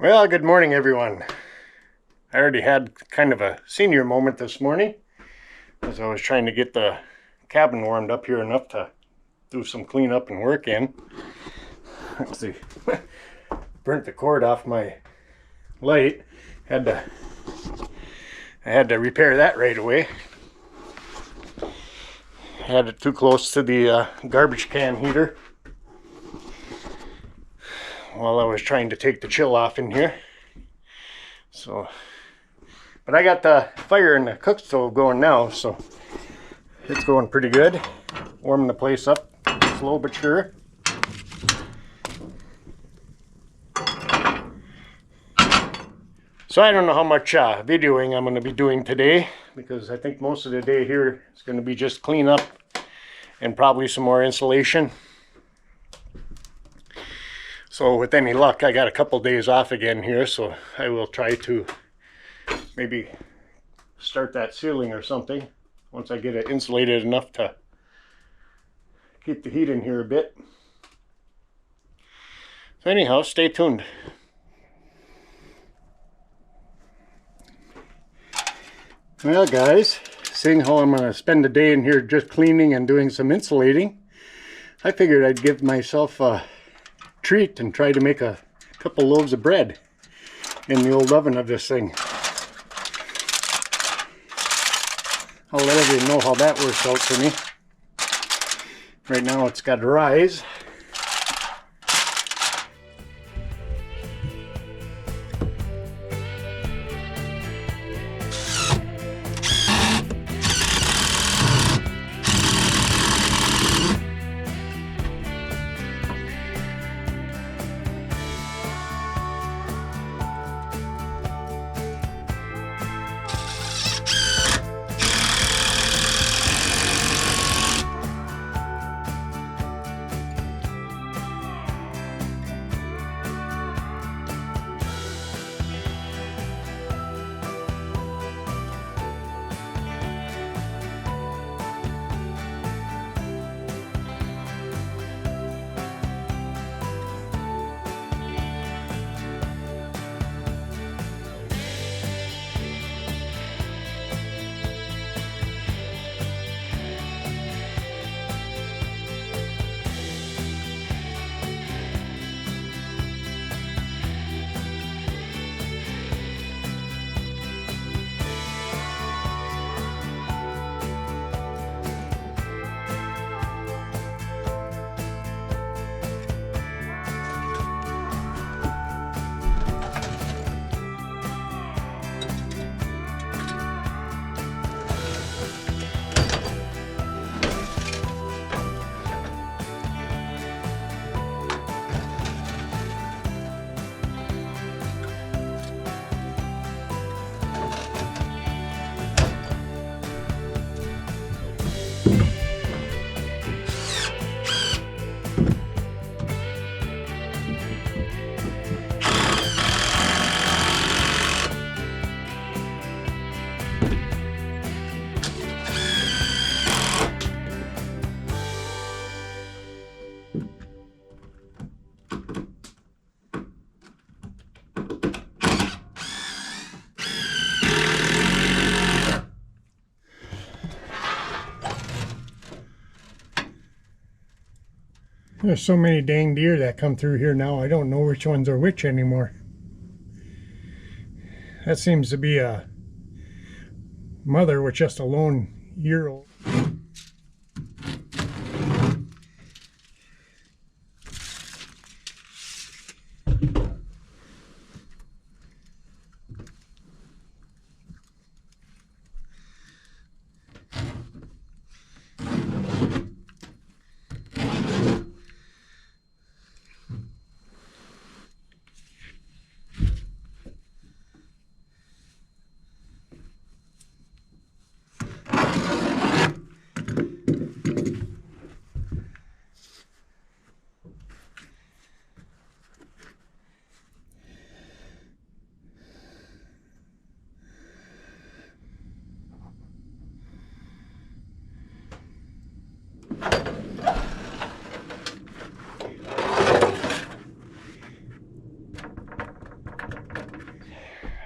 Well, good morning, everyone. I already had kind of a senior moment this morning as I was trying to get the cabin warmed up here enough to do some cleanup and work in. Let's see, burnt the cord off my light. I had to repair that right away. Had it too close to the garbage can heater while I was trying to take the chill off in here. But I got the fire in the cook stove going now, so it's going pretty good. Warming the place up slow but sure. So I don't know how much videoing I'm going to be doing today, because I think most of the day here is going to be just clean up and probably some more insulation. So with any luck, I got a couple days off again here, so I will try to maybe start that ceiling or something once I get it insulated enough to keep the heat in here a bit. So anyhow, stay tuned. Well guys, seeing how I'm going to spend the day in here just cleaning and doing some insulating, I figured I'd give myself a treat and try to make a couple loaves of bread in the old oven of this thing. I'll let everyone know how that works out for me. Right now it's got to rise. There's so many dang deer that come through here now, I don't know which ones are which anymore. That seems to be a mother with just a lone year-old.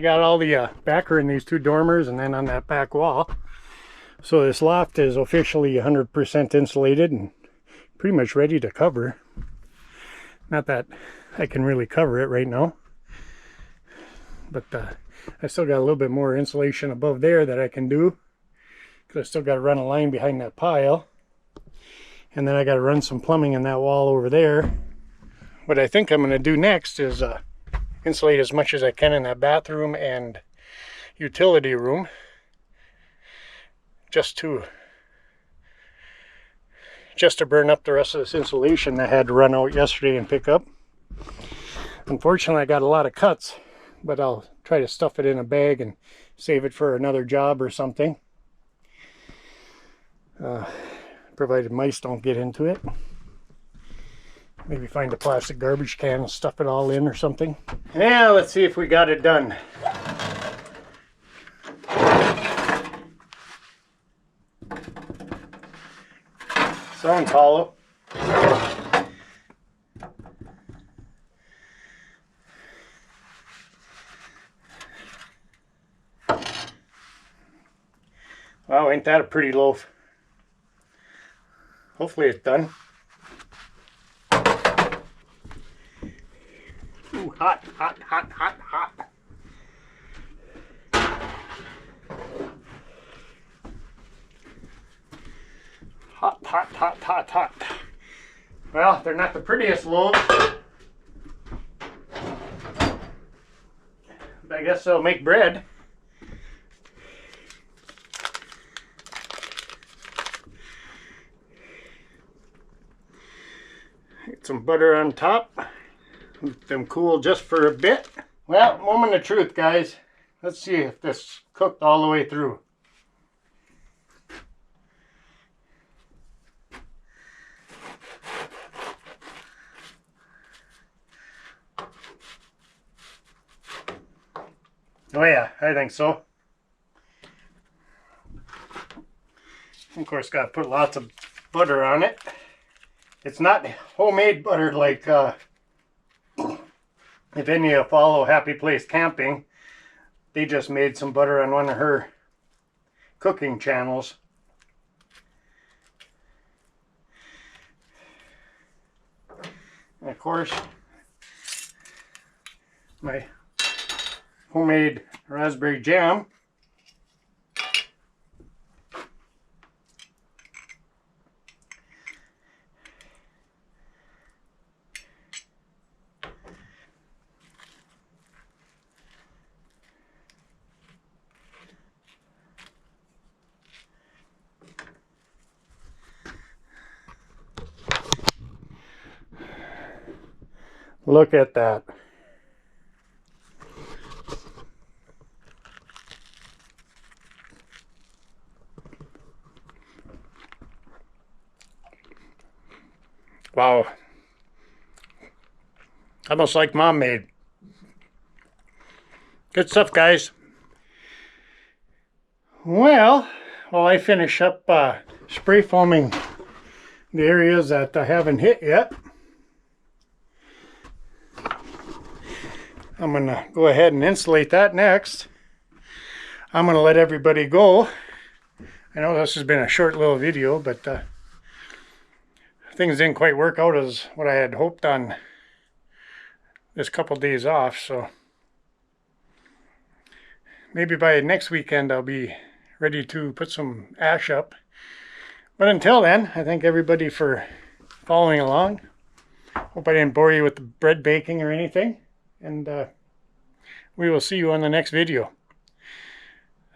I got all the backer in these two dormers and then on that back wall. So this loft is officially 100% insulated and pretty much ready to cover. Not that I can really cover it right now, but I still got a little bit more insulation above there that I can do, because I still got to run a line behind that pile, and then I got to run some plumbing in that wall over there. What I think I'm going to do next is insulate as much as I can in that bathroom and utility room, just to burn up the rest of this insulation that I had to run out yesterday and pick up. Unfortunately, I got a lot of cuts, but I'll try to stuff it in a bag and save it for another job or something, provided mice don't get into it. Maybe find a plastic garbage can and stuff it all in or something. Yeah, let's see if we got it done. Sounds hollow. Wow, ain't that a pretty loaf? Hopefully it's done. Ooh, hot, hot, hot, hot, hot. Hot, hot, hot, hot, hot. Well, they're not the prettiest loaves, but I guess they'll make bread. Get some butter on top. Let them cool just for a bit. Well, moment of truth, guys. Let's see if this cooked all the way through. Oh yeah, I think so. Of course, got to put lots of butter on it. It's not homemade butter like if any of you follow Happy Place Camping, they just made some butter on one of her cooking channels. And of course, my homemade raspberry jam. Look at that. Wow. Almost like Mom made. Good stuff, guys. Well, while I finish up spray foaming the areas that I haven't hit yet, I'm going to go ahead and insulate that next. I'm going to let everybody go. I know this has been a short little video, but things didn't quite work out as what I had hoped on this couple days off, so maybe by next weekend I'll be ready to put some ash up. But until then, I thank everybody for following along. Hope I didn't bore you with the bread baking or anything, and we will see you on the next video.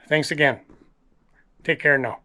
Thanks again. Take care now.